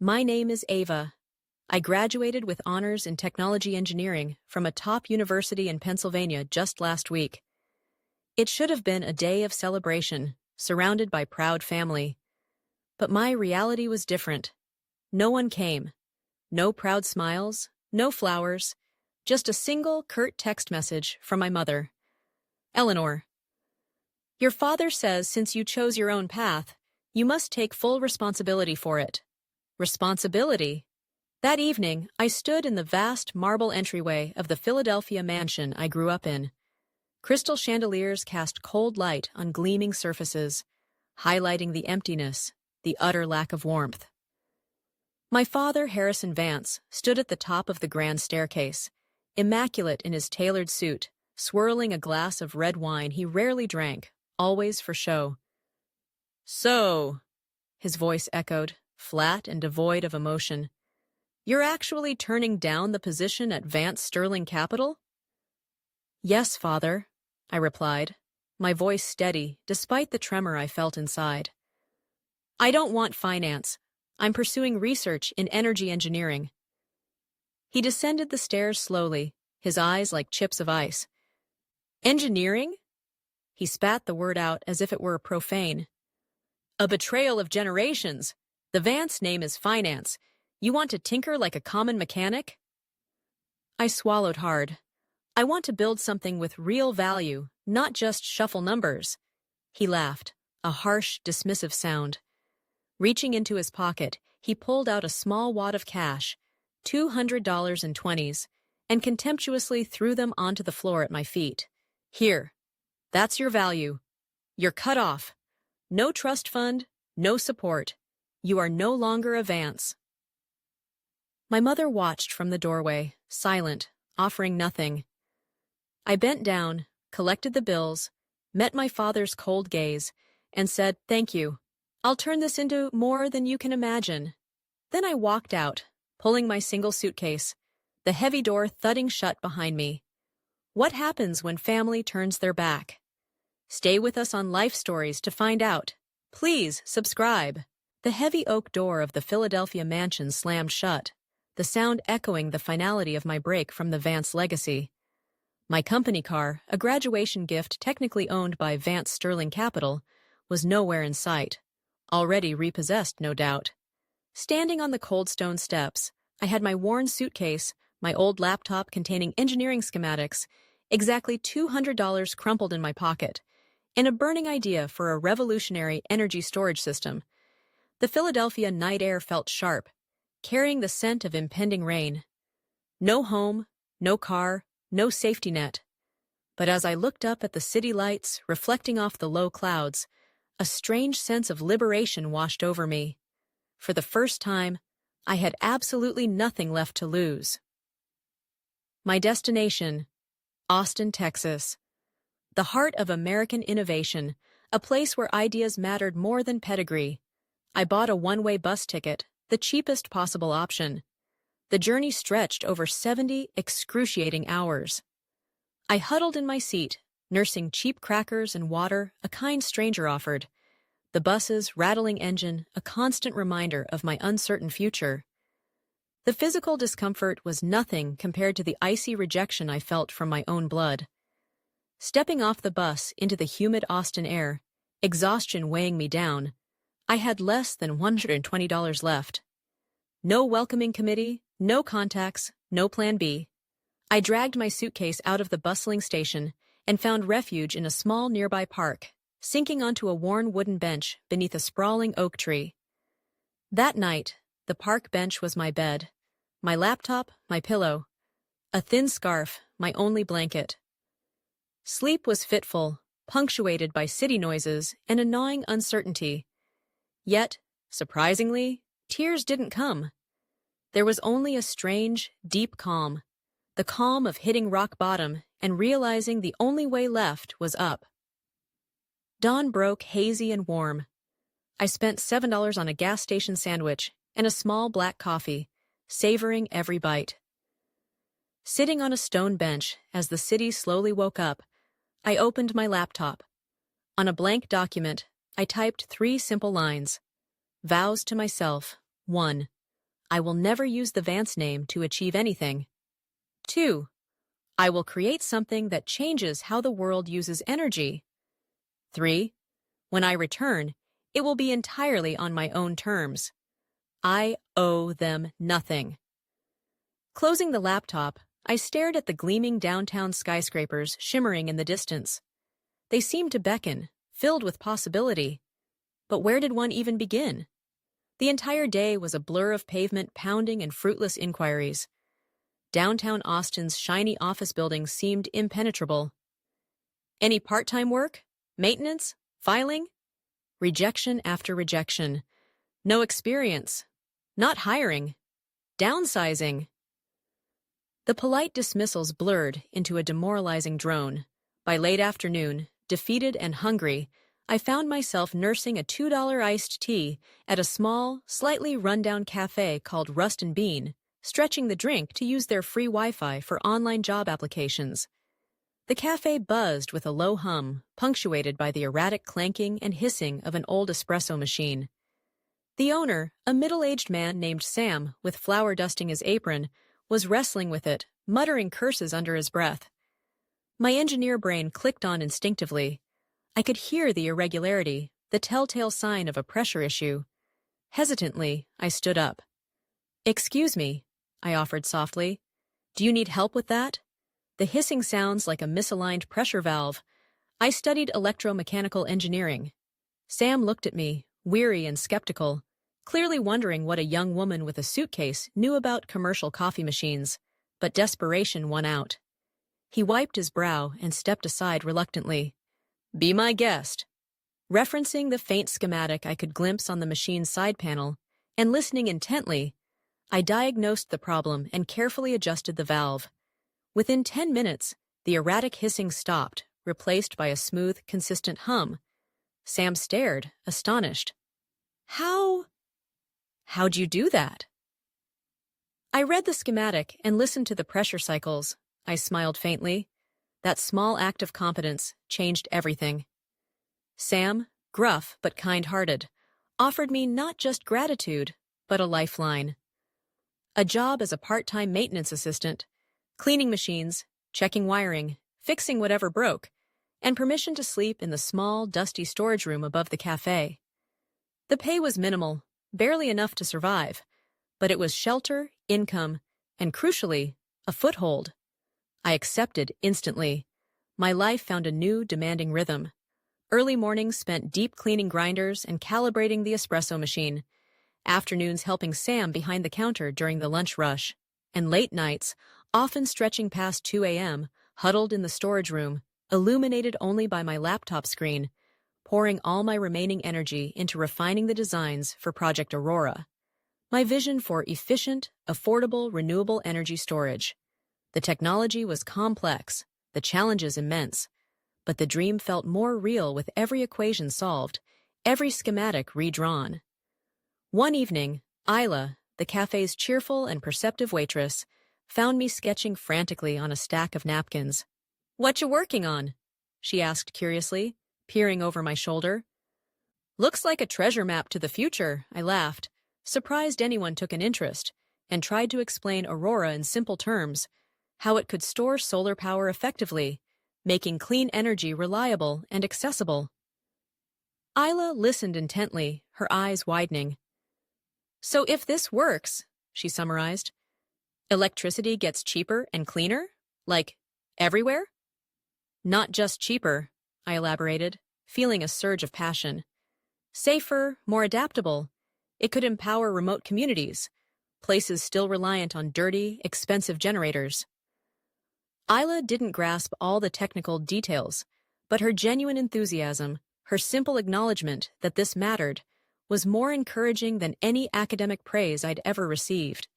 My name is Ava. I graduated with honors in technology engineering from a top university in Pennsylvania just last week. It should have been a day of celebration, surrounded by proud family. But my reality was different. No one came. No proud smiles, no flowers, just a single curt text message from my mother. Eleanor, your father says since you chose your own path, you must take full responsibility for it. Responsibility? That evening, I stood in the vast marble entryway of the Philadelphia mansion I grew up in. Crystal chandeliers cast cold light on gleaming surfaces, highlighting the emptiness, the utter lack of warmth. My father, Harrison Vance, stood at the top of the grand staircase, immaculate in his tailored suit, swirling a glass of red wine he rarely drank, always for show. "So," his voice echoed, flat and devoid of emotion, "you're actually turning down the position at Vance Sterling Capital?" "Yes, Father," I replied, my voice steady despite the tremor I felt inside. "I don't want finance. I'm pursuing research in energy engineering." He descended the stairs slowly, his eyes like chips of ice. "Engineering?" He spat the word out as if it were profane. "A betrayal of generations. The Vance name is finance. You want to tinker like a common mechanic?" I swallowed hard. "I want to build something with real value, not just shuffle numbers." He laughed, a harsh, dismissive sound. Reaching into his pocket, he pulled out a small wad of cash, $200 in 20s, and contemptuously threw them onto the floor at my feet. "Here. That's your value. You're cut off. No trust fund, no support. You are no longer a Vance." My mother watched from the doorway, silent, offering nothing. I bent down, collected the bills, met my father's cold gaze, and said, "Thank you. I'll turn this into more than you can imagine." Then I walked out, pulling my single suitcase, the heavy door thudding shut behind me. What happens when family turns their back? Stay with us on Life Stories to find out. Please subscribe. The heavy oak door of the Philadelphia mansion slammed shut, the sound echoing the finality of my break from the Vance legacy. My company car, a graduation gift technically owned by Vance Sterling Capital, was nowhere in sight. Already repossessed, no doubt. Standing on the cold stone steps, I had my worn suitcase, my old laptop containing engineering schematics, exactly $200 crumpled in my pocket, and a burning idea for a revolutionary energy storage system. The Philadelphia night air felt sharp, carrying the scent of impending rain. No home, no car, no safety net. But as I looked up at the city lights reflecting off the low clouds, a strange sense of liberation washed over me. For the first time, I had absolutely nothing left to lose. My destination, Austin, Texas. The heart of American innovation, a place where ideas mattered more than pedigree. I bought a one-way bus ticket, the cheapest possible option. The journey stretched over 70 excruciating hours. I huddled in my seat, nursing cheap crackers and water a kind stranger offered. The bus's rattling engine, a constant reminder of my uncertain future. The physical discomfort was nothing compared to the icy rejection I felt from my own blood. Stepping off the bus into the humid Austin air, exhaustion weighing me down, I had less than $120 left. No welcoming committee, no contacts, no plan B. I dragged my suitcase out of the bustling station and found refuge in a small nearby park, sinking onto a worn wooden bench beneath a sprawling oak tree. That night, the park bench was my bed, my laptop, my pillow, a thin scarf, my only blanket. Sleep was fitful, punctuated by city noises and a gnawing uncertainty. Yet, surprisingly, tears didn't come. There was only a strange, deep calm, the calm of hitting rock bottom and realizing the only way left was up. Dawn broke hazy and warm. I spent $7 on a gas station sandwich and a small black coffee, savoring every bite. Sitting on a stone bench as the city slowly woke up, I opened my laptop. On a blank document, I typed 3 simple lines. Vows to myself. 1. I will never use the Vance name to achieve anything. 2. I will create something that changes how the world uses energy. 3. When I return, it will be entirely on my own terms. I owe them nothing. Closing the laptop, I stared at the gleaming downtown skyscrapers shimmering in the distance. They seemed to beckon, filled with possibility. But where did one even begin? The entire day was a blur of pavement pounding and fruitless inquiries. Downtown Austin's shiny office buildings seemed impenetrable. Any part-time work? Maintenance? Filing? Rejection after rejection. No experience. Not hiring. Downsizing. The polite dismissals blurred into a demoralizing drone. By late afternoon, defeated and hungry, I found myself nursing a $2 iced tea at a small, slightly run-down cafe called Rust and Bean, stretching the drink to use their free Wi-Fi for online job applications. The cafe buzzed with a low hum, punctuated by the erratic clanking and hissing of an old espresso machine. The owner, a middle-aged man named Sam with flour dusting his apron, was wrestling with it, muttering curses under his breath. My engineer brain clicked on instinctively. I could hear the irregularity, the telltale sign of a pressure issue. Hesitantly, I stood up. "Excuse me," I offered softly. "Do you need help with that?" The hissing sounds like a misaligned pressure valve. I studied electromechanical engineering. Sam looked at me, weary and skeptical, clearly wondering what a young woman with a suitcase knew about commercial coffee machines, but desperation won out. He wiped his brow and stepped aside reluctantly. "Be my guest." Referencing the faint schematic I could glimpse on the machine's side panel, and listening intently, I diagnosed the problem and carefully adjusted the valve. Within 10 minutes, the erratic hissing stopped, replaced by a smooth, consistent hum. Sam stared, astonished. How'd you do that?" I read the schematic and listened to the pressure cycles. I smiled faintly. That small act of competence changed everything. Sam, gruff but kind-hearted, offered me not just gratitude, but a lifeline. A job as a part-time maintenance assistant, cleaning machines, checking wiring, fixing whatever broke, and permission to sleep in the small, dusty storage room above the cafe. The pay was minimal, barely enough to survive, but it was shelter, income, and crucially, a foothold. I accepted instantly. My life found a new, demanding rhythm. Early mornings spent deep cleaning grinders and calibrating the espresso machine, afternoons helping Sam behind the counter during the lunch rush, and late nights, often stretching past 2 a.m., huddled in the storage room, illuminated only by my laptop screen, pouring all my remaining energy into refining the designs for Project Aurora. My vision for efficient, affordable, renewable energy storage. The technology was complex, the challenges immense, but the dream felt more real with every equation solved, every schematic redrawn. One evening, Isla, the cafe's cheerful and perceptive waitress, found me sketching frantically on a stack of napkins. "What you working on?" she asked curiously, peering over my shoulder. "Looks like a treasure map to the future," I laughed, surprised anyone took an interest, and tried to explain Aurora in simple terms, how it could store solar power effectively, making clean energy reliable and accessible. Isla listened intently, her eyes widening. "So if this works," she summarized, "electricity gets cheaper and cleaner? Like, everywhere?" "Not just cheaper," I elaborated, feeling a surge of passion. "Safer, more adaptable. It could empower remote communities, places still reliant on dirty, expensive generators." Isla didn't grasp all the technical details, but her genuine enthusiasm, her simple acknowledgement that this mattered, was more encouraging than any academic praise I'd ever received.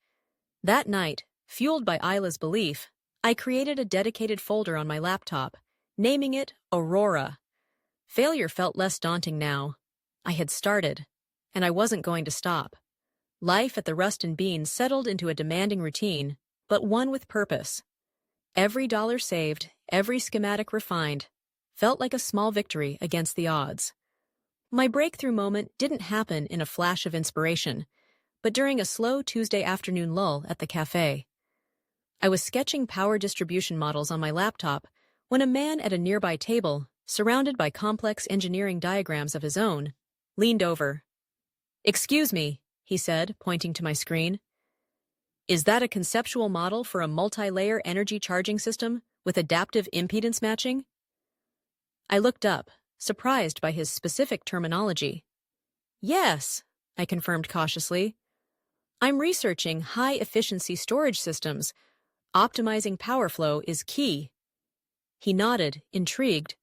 That night, fueled by Isla's belief, I created a dedicated folder on my laptop, naming it Aurora. Failure felt less daunting now. I had started, and I wasn't going to stop. Life at the Rust and Bean settled into a demanding routine, but one with purpose. Every dollar saved, every schematic refined, felt like a small victory against the odds. My breakthrough moment didn't happen in a flash of inspiration, but during a slow Tuesday afternoon lull at the cafe. I was sketching power distribution models on my laptop when a man at a nearby table, surrounded by complex engineering diagrams of his own, leaned over. "Excuse me," he said, pointing to my screen. "Is that a conceptual model for a multi-layer energy charging system with adaptive impedance matching?" I looked up, surprised by his specific terminology. "Yes," I confirmed cautiously. "I'm researching high-efficiency storage systems. Optimizing power flow is key." He nodded, intrigued.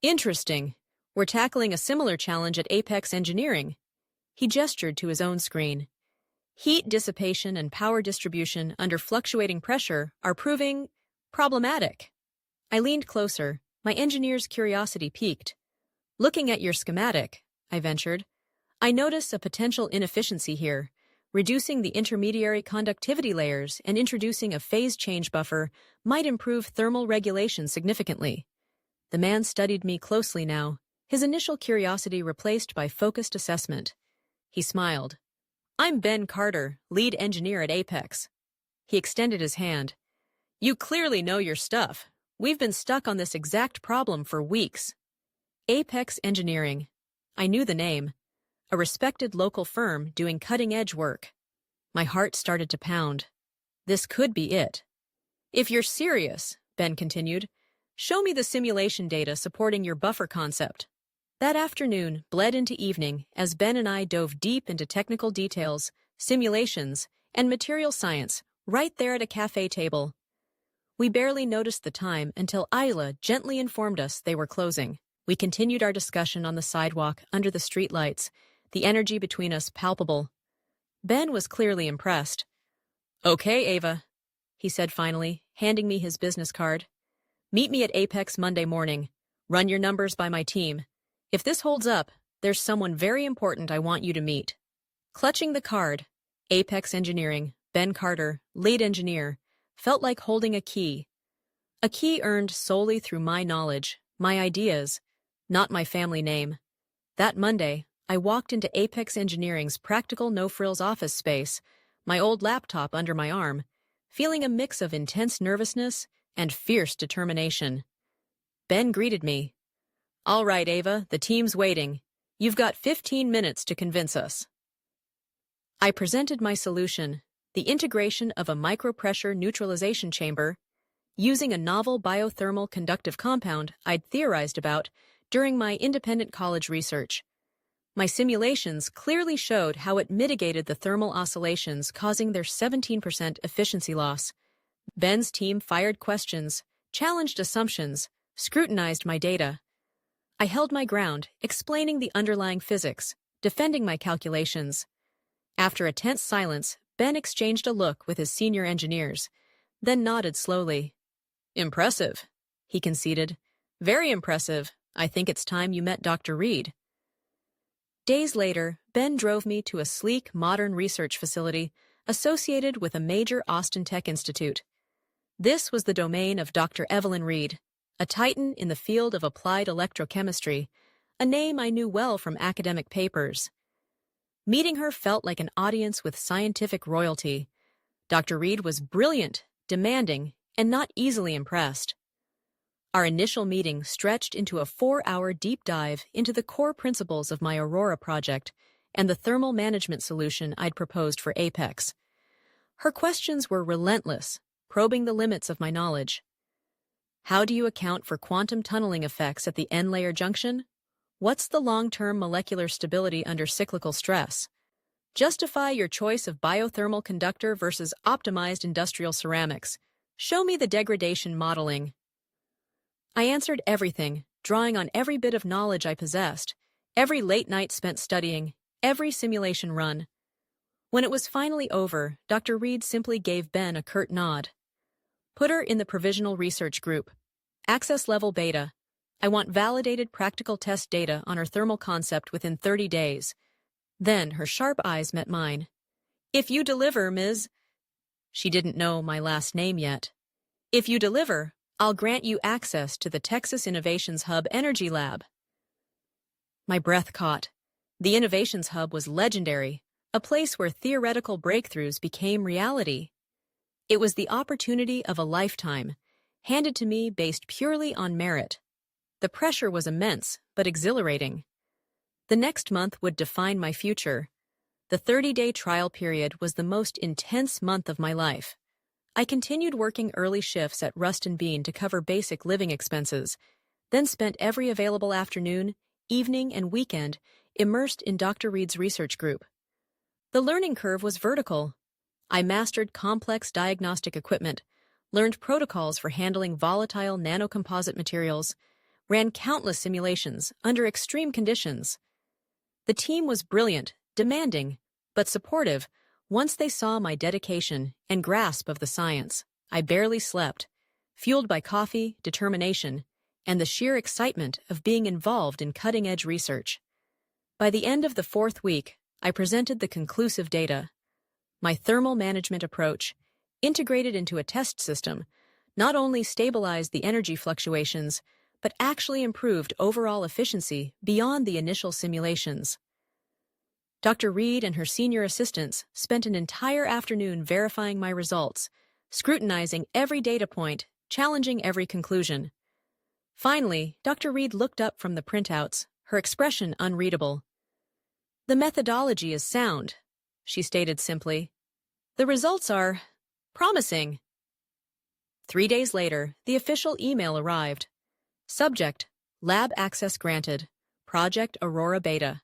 "Interesting. We're tackling a similar challenge at Apex Engineering." He gestured to his own screen. "Heat dissipation and power distribution under fluctuating pressure are proving problematic." I leaned closer, my engineer's curiosity piqued. "Looking at your schematic," I ventured, "I notice a potential inefficiency here. Reducing the intermediary conductivity layers and introducing a phase change buffer might improve thermal regulation significantly." The man studied me closely now, his initial curiosity replaced by focused assessment. He smiled. "I'm Ben Carter, lead engineer at Apex." He extended his hand. "You clearly know your stuff. We've been stuck on this exact problem for weeks." Apex Engineering. I knew the name. A respected local firm doing cutting-edge work. My heart started to pound. This could be it. "If you're serious," Ben continued, "show me the simulation data supporting your buffer concept." That afternoon bled into evening as Ben and I dove deep into technical details, simulations, and material science right there at a cafe table. We barely noticed the time until Isla gently informed us they were closing. We continued our discussion on the sidewalk under the streetlights, the energy between us palpable. Ben was clearly impressed. "Okay, Ava," he said finally, handing me his business card. "Meet me at Apex Monday morning. Run your numbers by my team. If this holds up, there's someone very important I want you to meet." Clutching the card, Apex Engineering, Ben Carter, lead engineer, felt like holding a key. A key earned solely through my knowledge, my ideas, not my family name. That Monday, I walked into Apex Engineering's practical no-frills office space, my old laptop under my arm, feeling a mix of intense nervousness and fierce determination. Ben greeted me. "All right, Ava, the team's waiting. You've got 15 minutes to convince us." I presented my solution, the integration of a micropressure neutralization chamber, using a novel biothermal conductive compound I'd theorized about during my independent college research. My simulations clearly showed how it mitigated the thermal oscillations causing their 17% efficiency loss. Ben's team fired questions, challenged assumptions, scrutinized my data. I held my ground, explaining the underlying physics, defending my calculations. After a tense silence, Ben exchanged a look with his senior engineers, then nodded slowly. "Impressive," he conceded. "Very impressive. I think it's time you met Dr. Reed." Days later, Ben drove me to a sleek, modern research facility associated with a major Austin Tech Institute. This was the domain of Dr. Evelyn Reed, a titan in the field of applied electrochemistry, a name I knew well from academic papers. Meeting her felt like an audience with scientific royalty. Dr. Reed was brilliant, demanding, and not easily impressed. Our initial meeting stretched into a 4-hour deep dive into the core principles of my Aurora project and the thermal management solution I'd proposed for Apex. Her questions were relentless, probing the limits of my knowledge. How do you account for quantum tunneling effects at the N-layer junction? What's the long-term molecular stability under cyclical stress? Justify your choice of biothermal conductor versus optimized industrial ceramics. Show me the degradation modeling. I answered everything, drawing on every bit of knowledge I possessed, every late night spent studying, every simulation run. When it was finally over, Dr. Reed simply gave Ben a curt nod. "Put her in the provisional research group. Access level beta. I want validated practical test data on her thermal concept within 30 days. Then her sharp eyes met mine. "If you deliver, Ms." She didn't know my last name yet. "If you deliver, I'll grant you access to the Texas Innovations Hub Energy Lab." My breath caught. The Innovations Hub was legendary, a place where theoretical breakthroughs became reality. It was the opportunity of a lifetime, handed to me based purely on merit. The pressure was immense, but exhilarating. The next month would define my future. The 30-day trial period was the most intense month of my life. I continued working early shifts at Rust and Bean to cover basic living expenses, then spent every available afternoon, evening, and weekend immersed in Dr. Reed's research group. The learning curve was vertical. I mastered complex diagnostic equipment, learned protocols for handling volatile nanocomposite materials, ran countless simulations under extreme conditions. The team was brilliant, demanding, but supportive once they saw my dedication and grasp of the science. I barely slept, fueled by coffee, determination, and the sheer excitement of being involved in cutting-edge research. By the end of the 4th week, I presented the conclusive data. My thermal management approach, integrated into a test system, not only stabilized the energy fluctuations, but actually improved overall efficiency beyond the initial simulations. Dr. Reed and her senior assistants spent an entire afternoon verifying my results, scrutinizing every data point, challenging every conclusion. Finally, Dr. Reed looked up from the printouts, her expression unreadable. "The methodology is sound," she stated simply. "The results are promising." 3 days later, the official email arrived. Subject: Lab access granted. Project Aurora Beta.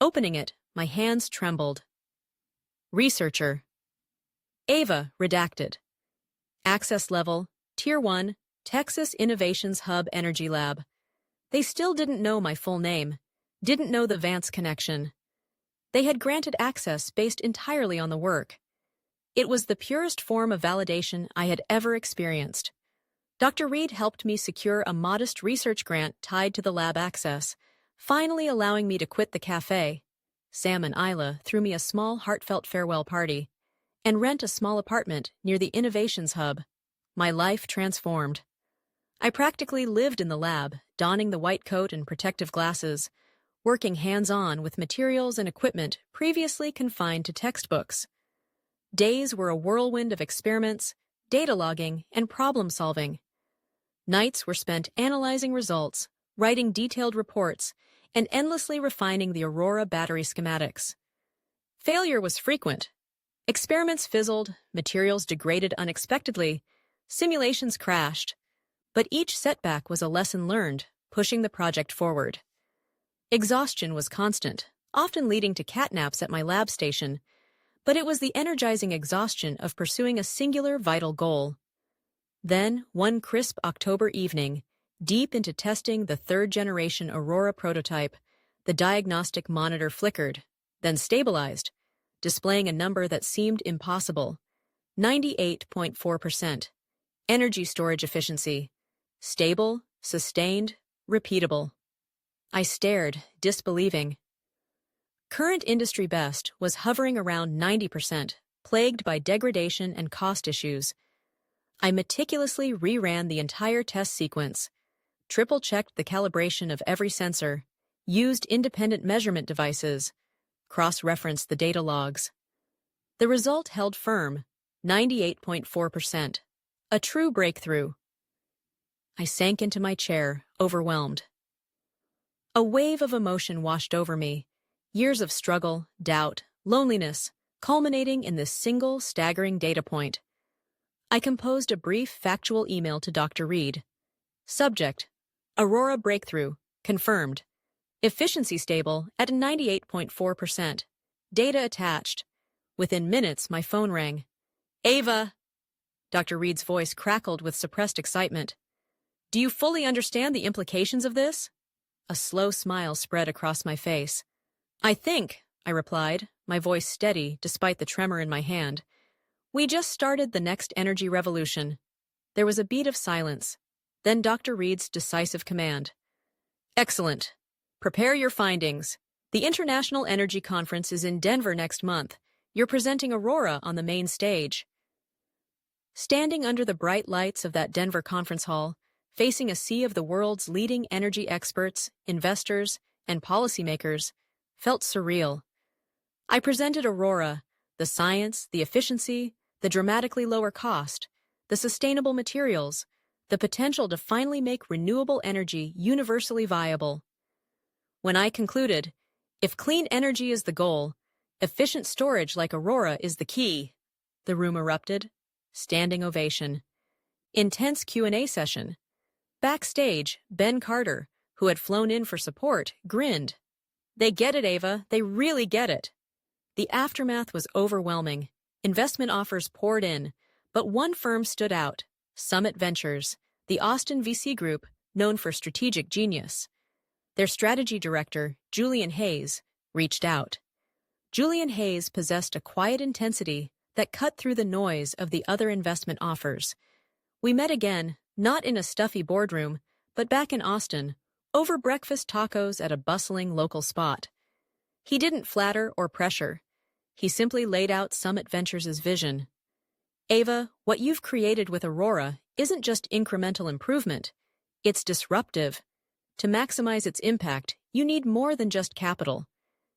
Opening it, my hands trembled. Researcher: Ava, redacted. Access level: Tier 1, Texas Innovations Hub Energy Lab. They still didn't know my full name, didn't know the Vance connection. They had granted access based entirely on the work. It was the purest form of validation I had ever experienced. Dr. Reed helped me secure a modest research grant tied to the lab access, finally allowing me to quit the cafe. Sam and Isla threw me a small, heartfelt farewell party and rent a small apartment near the Innovations Hub. My life transformed. I practically lived in the lab, donning the white coat and protective glasses, working hands-on with materials and equipment previously confined to textbooks. Days were a whirlwind of experiments, data logging, and problem-solving. Nights were spent analyzing results, writing detailed reports, and endlessly refining the Aurora battery schematics. Failure was frequent. Experiments fizzled, materials degraded unexpectedly, simulations crashed. But each setback was a lesson learned, pushing the project forward. Exhaustion was constant, often leading to catnaps at my lab station, but it was the energizing exhaustion of pursuing a singular vital goal. Then, one crisp October evening, deep into testing the 3rd-generation Aurora prototype, the diagnostic monitor flickered, then stabilized, displaying a number that seemed impossible: 98.4%. Energy storage efficiency. Stable, sustained, repeatable. I stared, disbelieving. Current industry best was hovering around 90%, plagued by degradation and cost issues. I meticulously reran the entire test sequence, triple-checked the calibration of every sensor, used independent measurement devices, cross-referenced the data logs. The result held firm: 98.4%. A true breakthrough. I sank into my chair, overwhelmed. A wave of emotion washed over me, years of struggle, doubt, loneliness, culminating in this single, staggering data point. I composed a brief, factual email to Dr. Reed. Subject: Aurora breakthrough, confirmed. Efficiency stable at 98.4%. Data attached. Within minutes, my phone rang. "Ava!" Dr. Reed's voice crackled with suppressed excitement. "Do you fully understand the implications of this?" A slow smile spread across my face. "I think," I replied, my voice steady despite the tremor in my hand, "we just started the next energy revolution." There was a beat of silence, then Dr. Reed's decisive command. "Excellent. Prepare your findings. The International Energy Conference is in Denver next month. You're presenting Aurora on the main stage." Standing under the bright lights of that Denver conference hall, facing a sea of the world's leading energy experts, investors, and policymakers, felt surreal. I presented Aurora, the science, the efficiency, the dramatically lower cost, the sustainable materials, the potential to finally make renewable energy universally viable. When I concluded, if clean energy is the goal, efficient storage like Aurora is the key, the room erupted. Standing ovation. Intense Q&A session. Backstage, Ben Carter, who had flown in for support, grinned. They get it, Ava. They really get it. The aftermath was overwhelming. Investment offers poured in, but one firm stood out, Summit Ventures, the Austin VC group known for strategic genius. Their strategy director, Julian Hayes, reached out. Julian Hayes possessed a quiet intensity that cut through the noise of the other investment offers. We met again, not in a stuffy boardroom, but back in Austin, over breakfast tacos at a bustling local spot. He didn't flatter or pressure. He simply laid out Summit Ventures' vision. Ava, what you've created with Aurora isn't just incremental improvement. It's disruptive. To maximize its impact, you need more than just capital.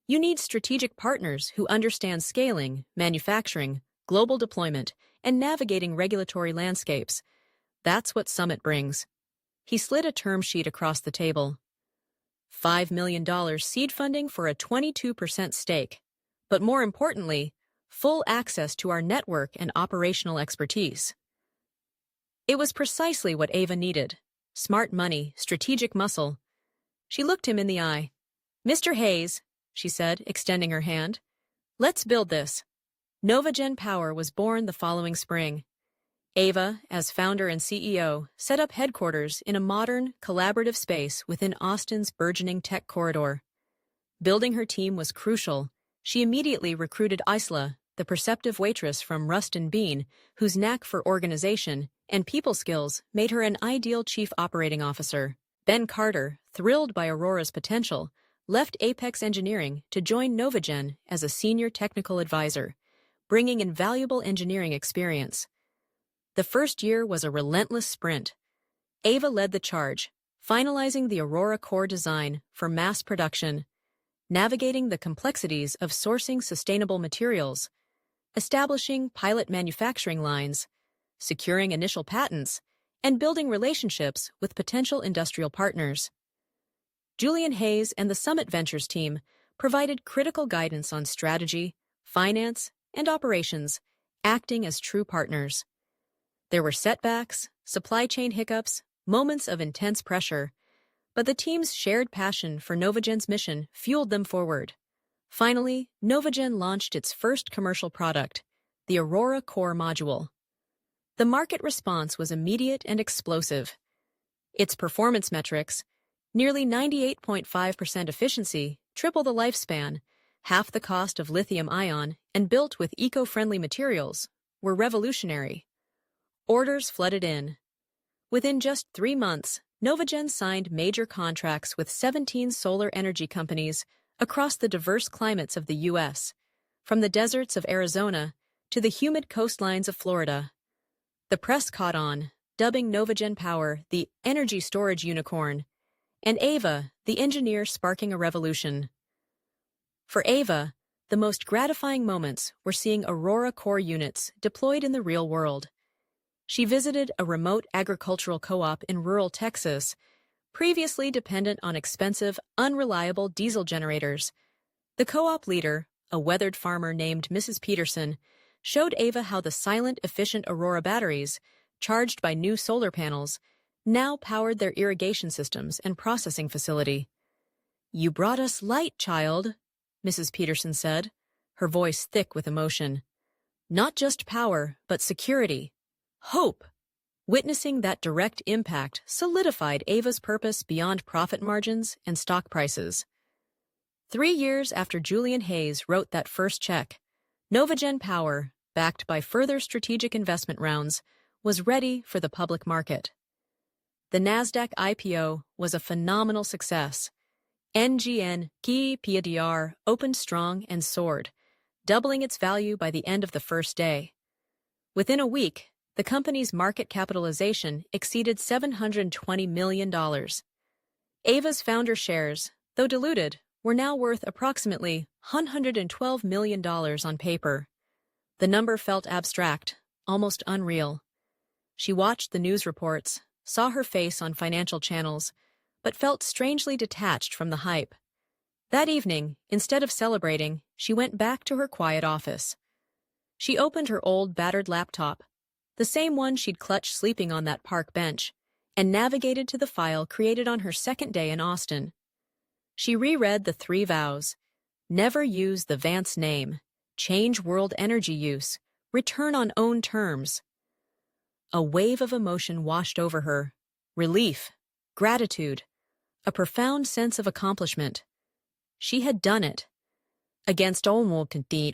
You need strategic partners who understand scaling, manufacturing, global deployment, and navigating regulatory landscapes. That's what Summit brings. He slid a term sheet across the table. $5 million seed funding for a 22% stake. But more importantly, full access to our network and operational expertise. It was precisely what Ava needed. Smart money, strategic muscle. She looked him in the eye. Mr. Hayes, she said, extending her hand. Let's build this. NovaGen Power was born the following spring. Ava, as founder and CEO, set up headquarters in a modern, collaborative space within Austin's burgeoning tech corridor. Building her team was crucial. She immediately recruited Isla, the perceptive waitress from Rust and Bean, whose knack for organization and people skills made her an ideal chief operating officer. Ben Carter, thrilled by Aurora's potential, left Apex Engineering to join NovaGen as a senior technical advisor, bringing invaluable engineering experience. The first year was a relentless sprint. Ava led the charge, finalizing the Aurora core design for mass production, navigating the complexities of sourcing sustainable materials, establishing pilot manufacturing lines, securing initial patents, and building relationships with potential industrial partners. Julian Hayes and the Summit Ventures team provided critical guidance on strategy, finance, and operations, acting as true partners. There were setbacks, supply chain hiccups, moments of intense pressure, but the team's shared passion for NovaGen's mission fueled them forward. Finally, NovaGen launched its first commercial product, the Aurora Core Module. The market response was immediate and explosive. Its performance metrics, nearly 98.5% efficiency, triple the lifespan, half the cost of lithium-ion, and built with eco-friendly materials, were revolutionary. Orders flooded in. Within just 3 months, NovaGen signed major contracts with 17 solar energy companies across the diverse climates of the U.S., from the deserts of Arizona to the humid coastlines of Florida. The press caught on, dubbing NovaGen Power the energy storage unicorn, and Ava the engineer sparking a revolution. For Ava, the most gratifying moments were seeing Aurora core units deployed in the real world. She visited a remote agricultural co-op in rural Texas, previously dependent on expensive, unreliable diesel generators. The co-op leader, a weathered farmer named Mrs. Peterson, showed Ava how the silent, efficient Aurora batteries, charged by new solar panels, now powered their irrigation systems and processing facility. "You brought us light, child," Mrs. Peterson said, her voice thick with emotion. "Not just power, but security. Hope." Witnessing that direct impact solidified Ava's purpose beyond profit margins and stock prices. 3 years after Julian Hayes wrote that first check, NovaGen Power, backed by further strategic investment rounds, was ready for the public market. The NASDAQ IPO was a phenomenal success. NGN PDR opened strong and soared, doubling its value by the end of the first day. Within a week, the company's market capitalization exceeded $720 million. Ava's founder shares, though diluted, were now worth approximately $112 million on paper. The number felt abstract, almost unreal. She watched the news reports, saw her face on financial channels, but felt strangely detached from the hype. That evening, instead of celebrating, she went back to her quiet office. She opened her old, battered laptop, the same one she'd clutched sleeping on that park bench, and navigated to the file created on her second day in Austin. She reread the 3 vows: never use the Vance name, change world energy use, return on own terms. A wave of emotion washed over her: relief, gratitude, a profound sense of accomplishment. She had done it. Against all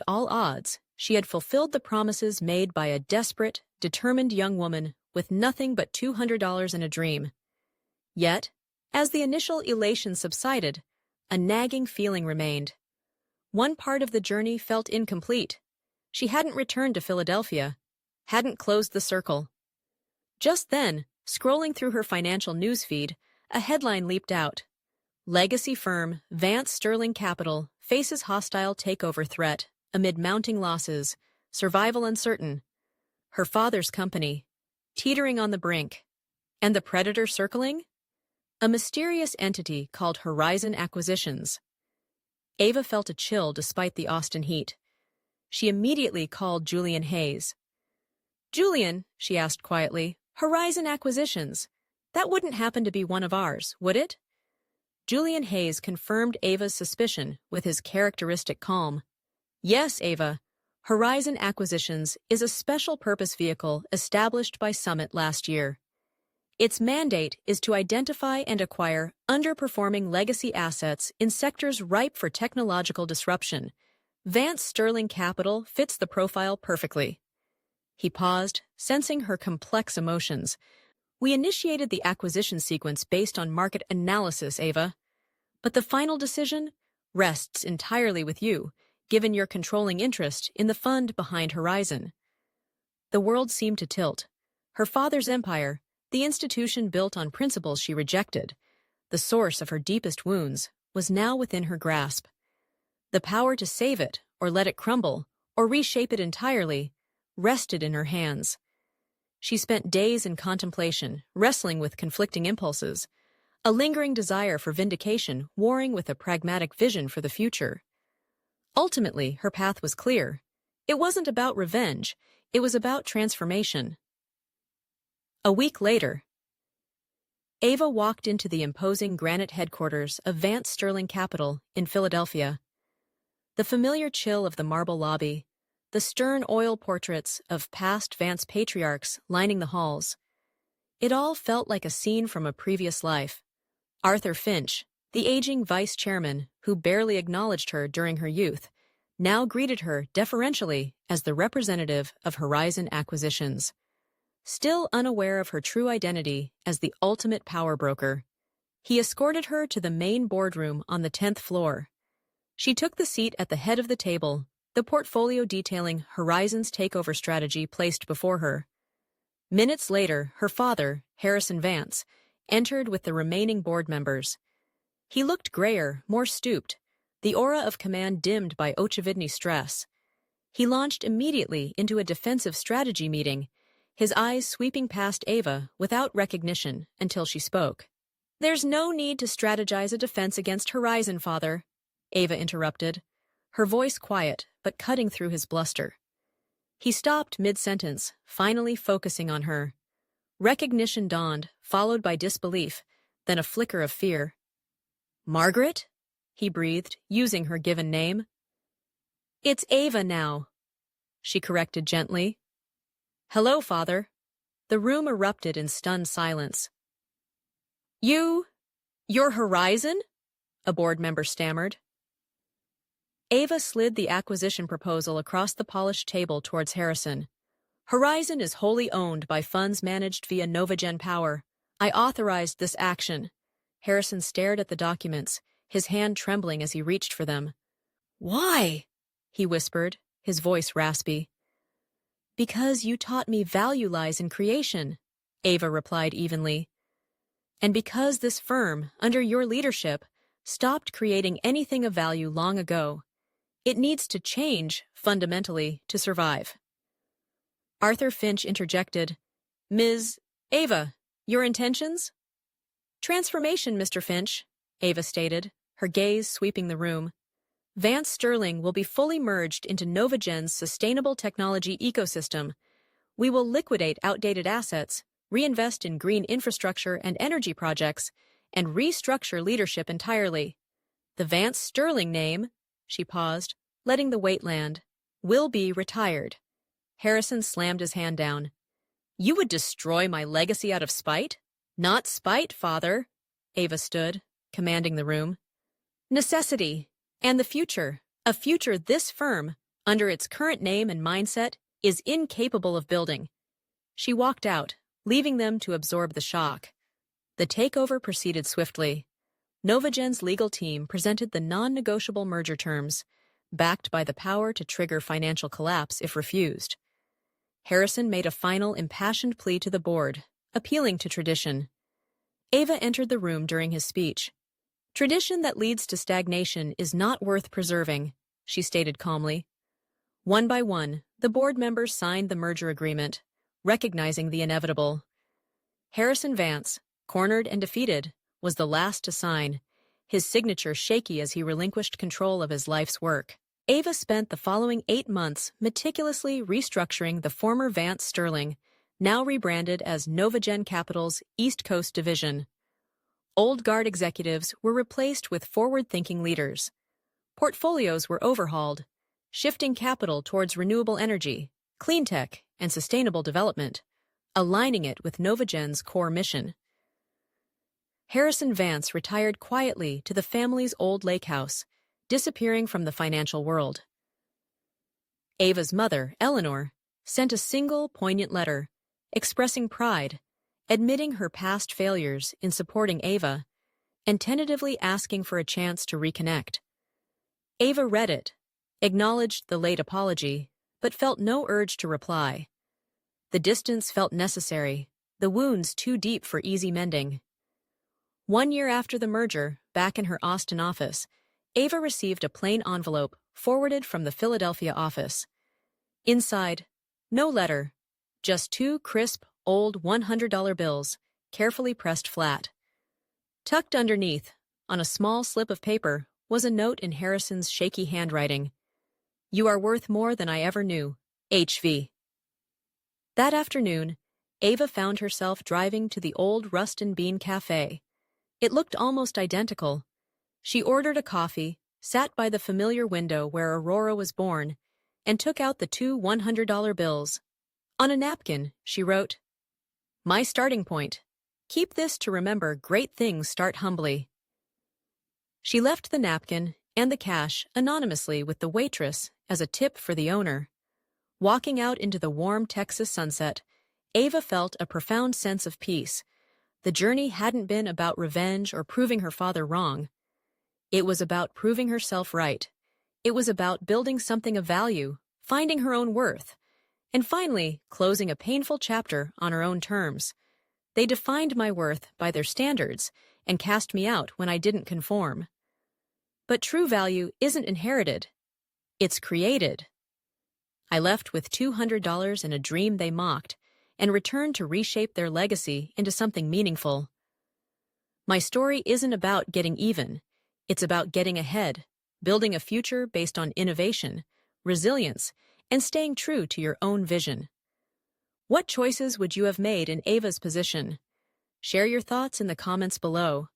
odds, she had fulfilled the promises made by a desperate, determined young woman with nothing but $200 in a dream. Yet, as the initial elation subsided, a nagging feeling remained. One part of the journey felt incomplete. She hadn't returned to Philadelphia, hadn't closed the circle. Just then, scrolling through her financial newsfeed, a headline leaped out. Legacy firm Vance Sterling Capital faces hostile takeover threat amid mounting losses, survival uncertain. Her father's company, teetering on the brink. And the predator circling? A mysterious entity called Horizon Acquisitions. Ava felt a chill despite the Austin heat. She immediately called Julian Hayes. "Julian," she asked quietly, "Horizon Acquisitions. That wouldn't happen to be one of ours, would it?" Julian Hayes confirmed Ava's suspicion with his characteristic calm. "Yes, Ava. Horizon Acquisitions is a special-purpose vehicle established by Summit last year. Its mandate is to identify and acquire underperforming legacy assets in sectors ripe for technological disruption. Vance Sterling Capital fits the profile perfectly." He paused, sensing her complex emotions. "We initiated the acquisition sequence based on market analysis, Ava. But the final decision rests entirely with you, given your controlling interest in the fund behind Horizon." The world seemed to tilt. Her father's empire, the institution built on principles she rejected, the source of her deepest wounds, was now within her grasp. The power to save it, or let it crumble, or reshape it entirely, rested in her hands. She spent days in contemplation, wrestling with conflicting impulses, a lingering desire for vindication warring with a pragmatic vision for the future. Ultimately, her path was clear. It wasn't about revenge, it was about transformation. A week later, Ava walked into the imposing granite headquarters of Vance Sterling Capital in Philadelphia. The familiar chill of the marble lobby, the stern oil portraits of past Vance patriarchs lining the halls. It all felt like a scene from a previous life. Arthur Finch, the aging vice chairman who barely acknowledged her during her youth, now greeted her deferentially as the representative of Horizon Acquisitions. Still unaware of her true identity as the ultimate power broker, he escorted her to the main boardroom on the 10th floor. She took the seat at the head of the table, the portfolio detailing Horizon's takeover strategy placed before her. Minutes later, her father, Harrison Vance, entered with the remaining board members. He looked grayer, more stooped, the aura of command dimmed by Ochavidny stress. He launched immediately into a defensive strategy meeting, his eyes sweeping past Ava without recognition until she spoke. "There's no need to strategize a defense against Horizon, Father," Ava interrupted, her voice quiet but cutting through his bluster. He stopped mid-sentence, finally focusing on her. Recognition dawned, followed by disbelief, then a flicker of fear. "Margaret?" he breathed, using her given name. "It's Ava now," she corrected gently. "Hello, Father." The room erupted in stunned silence. You're Horizon?" a board member stammered. Ava slid the acquisition proposal across the polished table towards Harrison. "Horizon is wholly owned by funds managed via NovaGen Power. I authorized this action." Harrison stared at the documents, his hand trembling as he reached for them. "Why?" he whispered, his voice raspy. "Because you taught me value lies in creation," Ava replied evenly. "And because this firm, under your leadership, stopped creating anything of value long ago. It needs to change, fundamentally, to survive. Arthur Finch interjected, "Ms. Ava, your intentions?" "Transformation, Mr. Finch," Ava stated, her gaze sweeping the room. "Vance Sterling will be fully merged into NovaGen's sustainable technology ecosystem. We will liquidate outdated assets, reinvest in green infrastructure and energy projects, and restructure leadership entirely. The Vance Sterling name," she paused, letting the weight land, "will be retired." Harrison slammed his hand down. "You would destroy my legacy out of spite?" "Not spite, father." Ava stood, commanding the room. "Necessity. And the future. A future this firm, under its current name and mindset, is incapable of building." She walked out, leaving them to absorb the shock. The takeover proceeded swiftly. NovaGen's legal team presented the non-negotiable merger terms, backed by the power to trigger financial collapse if refused. Harrison made a final impassioned plea to the board, appealing to tradition. Ava entered the room during his speech. "Tradition that leads to stagnation is not worth preserving," she stated calmly. One by one, the board members signed the merger agreement, recognizing the inevitable. Harrison Vance, cornered and defeated, was the last to sign, his signature shaky as he relinquished control of his life's work. Ava spent the following 8 months meticulously restructuring the former Vance Sterling, now rebranded as NovaGen Capital's East Coast division. Old guard executives were replaced with forward-thinking leaders. Portfolios were overhauled, shifting capital towards renewable energy, clean tech, and sustainable development, aligning it with NovaGen's core mission. Harrison Vance retired quietly to the family's old lake house, disappearing from the financial world. Ava's mother, Eleanor, sent a single poignant letter, expressing pride, admitting her past failures in supporting Ava, and tentatively asking for a chance to reconnect. Ava read it, acknowledged the late apology, but felt no urge to reply. The distance felt necessary, the wounds too deep for easy mending. 1 year after the merger, back in her Austin office, Ava received a plain envelope forwarded from the Philadelphia office. Inside, no letter, just 2 crisp, old $100 bills, carefully pressed flat. Tucked underneath, on a small slip of paper, was a note in Harrison's shaky handwriting. "You are worth more than I ever knew, HV." That afternoon, Ava found herself driving to the old Rust and Bean Cafe. It looked almost identical. She ordered a coffee, sat by the familiar window where Aurora was born, and took out the 2 $100 bills. On a napkin, she wrote, "My starting point. Keep this to remember great things start humbly." She left the napkin and the cash anonymously with the waitress as a tip for the owner. Walking out into the warm Texas sunset, Ava felt a profound sense of peace. The journey hadn't been about revenge or proving her father wrong. It was about proving herself right. It was about building something of value, finding her own worth, and finally closing a painful chapter on her own terms. They defined my worth by their standards and cast me out when I didn't conform. But true value isn't inherited. It's created. I left with $200 and a dream they mocked, and returned to reshape their legacy into something meaningful. My story isn't about getting even. It's about getting ahead, building a future based on innovation, resilience, and staying true to your own vision. What choices would you have made in Ava's position? Share your thoughts in the comments below.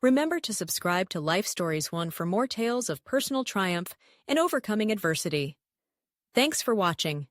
Remember to subscribe to Life Stories 1 for more tales of personal triumph and overcoming adversity. Thanks for watching.